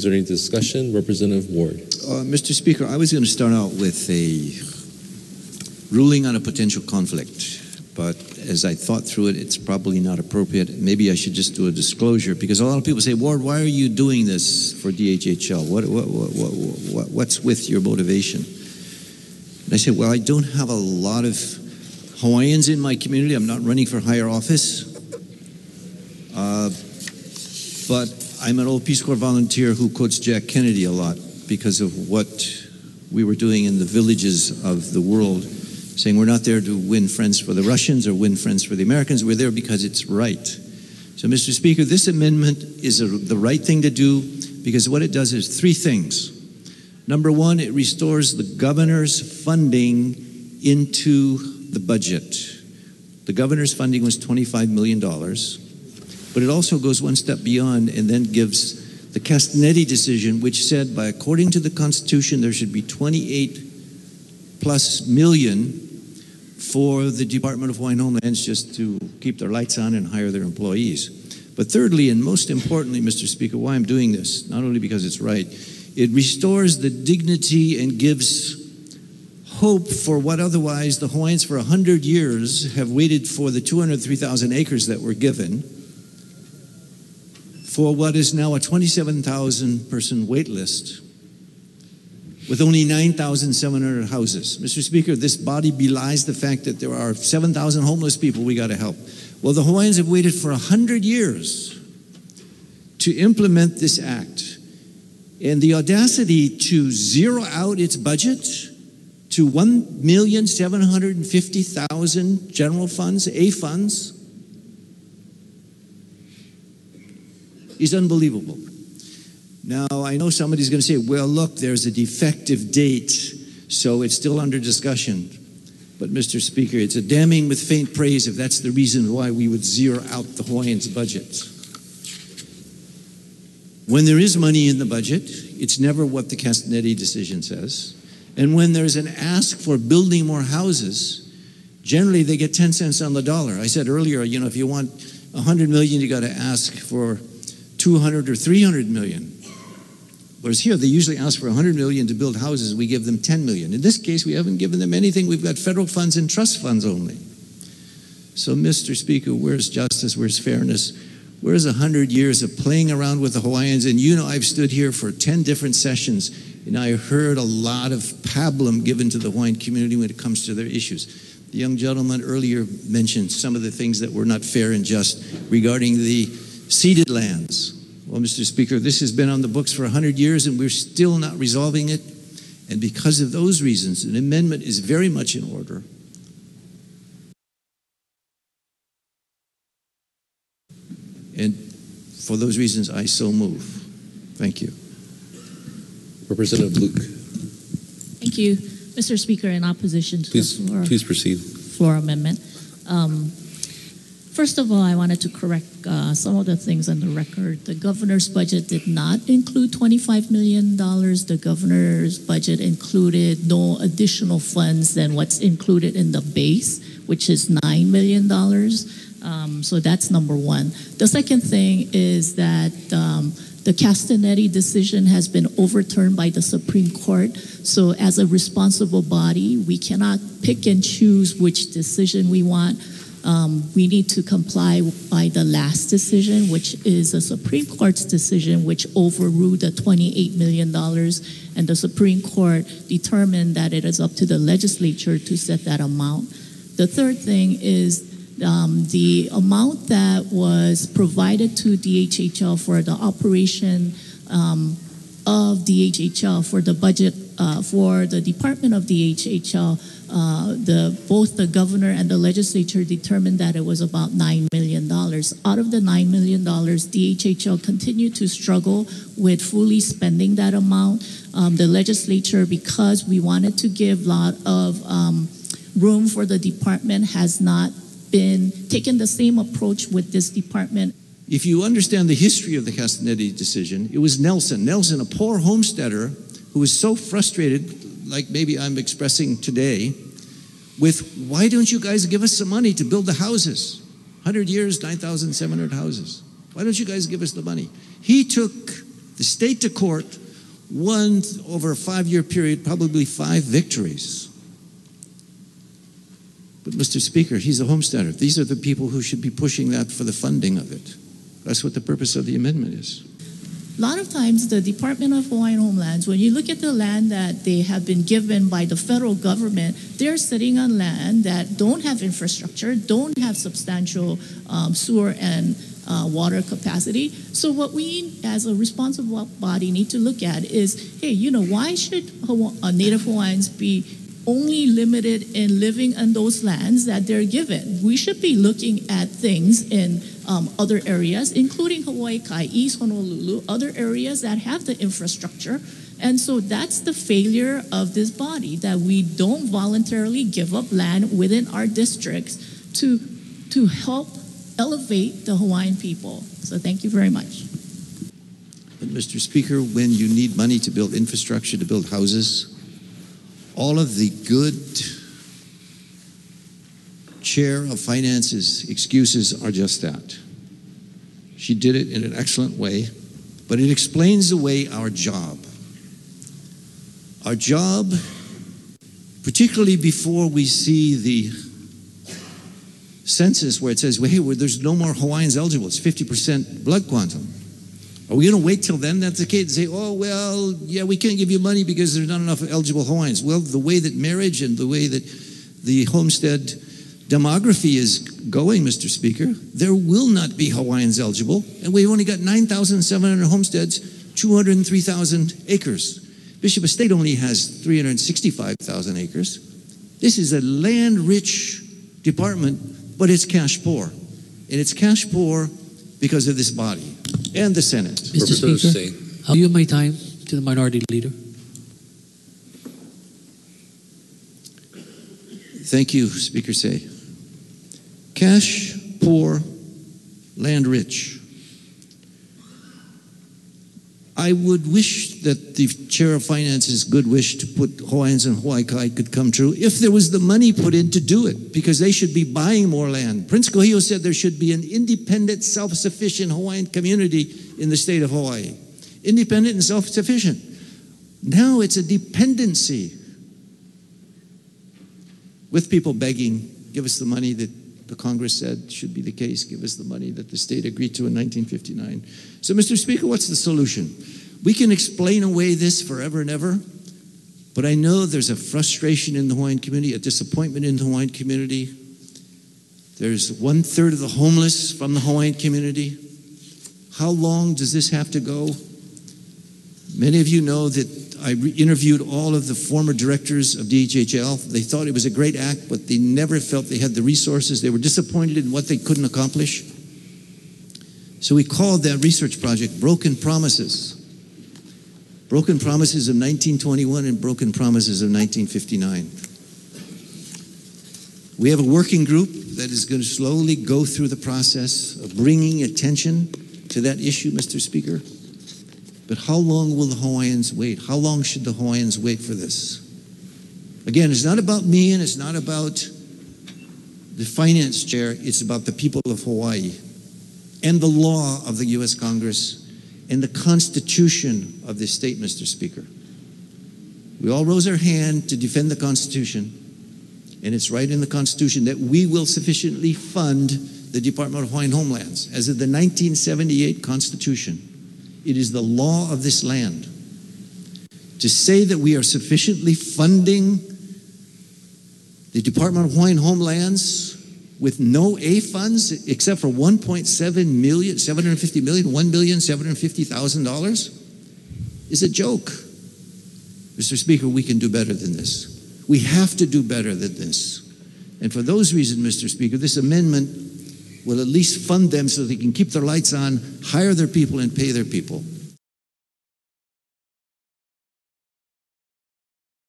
there any discussion? Representative Ward. Mr. Speaker, I was going to start out with a ruling on a potential conflict, but as I thought through it, it's probably not appropriate. Maybe I should just do a disclosure, because a lot of people say, Ward, why are you doing this for DHHL? What's with your motivation? And I said, well, I don't have a lot of Hawaiians in my community. I'm not running for higher office. But I'm an old Peace Corps volunteer who quotes Jack Kennedy a lot because of what we were doing in the villages of the world, saying we're not there to win friends for the Russians or win friends for the Americans. We're there because it's right. So, Mr. Speaker, this amendment is the right thing to do, because what it does is three things. Number one, it restores the governor's funding into the budget. The governor's funding was $25 million. But it also goes one step beyond and then gives the Castanetti decision, which said, according to the Constitution, there should be 28 plus million for the Department of Hawaiian Homelands just to keep their lights on and hire their employees. But thirdly, and most importantly, Mr. Speaker, why I'm doing this, not only because it's right, it restores the dignity and gives hope for what otherwise the Hawaiians for 100 years have waited for, the 203,000 acres that were given, for what is now a 27,000 person wait list with only 9,700 houses. Mr. Speaker, this body belies the fact that there are 7,000 homeless people we got to help. Well, the Hawaiians have waited for 100 years to implement this act. And the audacity to zero out its budget to 1,750,000 general funds, A funds, is unbelievable. Now, I know somebody's going to say, well, look, there's a defective date, so it's still under discussion. But, Mr. Speaker, it's a damning with faint praise if that's the reason why we would zero out the Hawaiians' budget. When there is money in the budget, it's never what the Castanetti decision says. And when there's an ask for building more houses, generally they get 10 cents on the dollar. I said earlier, if you want 100 million, you got to ask for 200 or 300 million. Whereas here, they usually ask for 100 million to build houses. We give them 10 million. In this case, we haven't given them anything. We've got federal funds and trust funds only. So, Mr. Speaker, where's justice? Where's fairness? Where's 100 years of playing around with the Hawaiians? And I've stood here for 10 different sessions, and I heard a lot of pablum given to the Hawaiian community when it comes to their issues. The young gentleman earlier mentioned some of the things that were not fair and just regarding the ceded lands. Well, Mr. Speaker, this has been on the books for 100 years and we're still not resolving it. And because of those reasons, an amendment is very much in order. And for those reasons, I so move. Thank you. Representative Luke. Thank you, Mr. Speaker. In opposition to the floor amendment. First of all, I wanted to correct some of the things on the record. The governor's budget did not include $25 million. The governor's budget included no additional funds than what's included in the base, which is $9 million. So that's number one. The second thing is that the Castanetti decision has been overturned by the Supreme Court. So as a responsible body, we cannot pick and choose which decision we want. We need to comply by the last decision, which is the Supreme Court's decision, which overruled the $28 million. And the Supreme Court determined that it is up to the legislature to set that amount. The third thing is the amount that was provided to DHHL for the operation of DHHL for the budget for the Department of DHHL, both the governor and the legislature determined that it was about $9 million. Out of the $9 million, DHHL continued to struggle with fully spending that amount. The legislature, because we wanted to give a lot of room for the department, has not been taking the same approach with this department. If you understand the history of the Castanetti decision, it was Nelson, a poor homesteader who was so frustrated, like maybe I'm expressing today, with why don't you guys give us some money to build the houses? 100 years, 9,700 houses. Why don't you guys give us the money? He took The state to court won over a 5-year period probably 5 victories. But Mr. Speaker, he's a homesteader. These are the people who should be pushing that for the funding of it. That's what the purpose of the amendment is. A lot of times the Department of Hawaiian Homelands, when you look at the land that they have been given by the federal government, they're sitting on land that don't have infrastructure, don't have substantial sewer and water capacity. So what we as a responsible body need to look at is, hey, why should Native Hawaiians be only limited in living on those lands that they're given? We should be looking at things in other areas, including Hawaii Kai, East Honolulu, other areas that have the infrastructure. And so that's the failure of this body, that we don't voluntarily give up land within our districts to help elevate the Hawaiian people. So thank you very much. But Mr. Speaker, when you need money to build infrastructure, to build houses, all of the good chair of finance's excuses are just that. She did it in an excellent way, but it explains away our job. Our job, particularly before we see the census where it says, well, hey, there's no more Hawaiians eligible, it's 50% blood quantum. Are we going to wait till then that's the case and say, oh, well, yeah, we can't give you money because there's not enough eligible Hawaiians? Well, the way that marriage and the way that the homestead demography is going, Mr. Speaker, there will not be Hawaiians eligible, and we've only got 9,700 homesteads, 203,000 acres. Bishop Estate only has 365,000 acres. This is a land-rich department, but it's cash poor. And it's cash poor because of this body and the Senate. Mr. Speaker, I'll yield my time to the Minority Leader. Thank you, Speaker Say. Cash poor, land rich. I would wish that the Chair of Finance's good wish to put Hawaiians in Hawaii Kai could come true if there was the money put in to do it, because they should be buying more land. Prince Kohio said there should be an independent, self-sufficient Hawaiian community in the state of Hawaii. Independent and self-sufficient. Now it's a dependency, with people begging, give us the money that the Congress said should be the case, give us the money that the state agreed to in 1959. So, Mr. Speaker, what's the solution? We can explain away this forever and ever, but I know there's a frustration in the Hawaiian community, a disappointment in the Hawaiian community. There's 1/3 of the homeless from the Hawaiian community. How long does this have to go? Many of you know that I interviewed all of the former directors of DHHL. They thought it was a great act, but they never felt they had the resources. They were disappointed in what they couldn't accomplish. So we called that research project Broken Promises. Broken Promises of 1921 and Broken Promises of 1959. We have a working group that is going to slowly go through the process of bringing attention to that issue, Mr. Speaker. But how long will the Hawaiians wait? How long should the Hawaiians wait for this? Again, it's not about me and it's not about the finance chair. It's about the people of Hawaii and the law of the U.S. Congress and the Constitution of this state, Mr. Speaker. We all rose our hand to defend the Constitution, and it's right in the Constitution that we will sufficiently fund the Department of Hawaiian Homelands. As of the 1978 Constitution, it is the law of this land. To say that we are sufficiently funding the Department of Hawaiian Homelands with no A funds except for $1.7 million, $750 million, $1,750,000 is a joke. Mr. Speaker, we can do better than this. We have to do better than this. And for those reasons, Mr. Speaker, this amendment will at least fund them so they can keep their lights on, hire their people, and pay their people.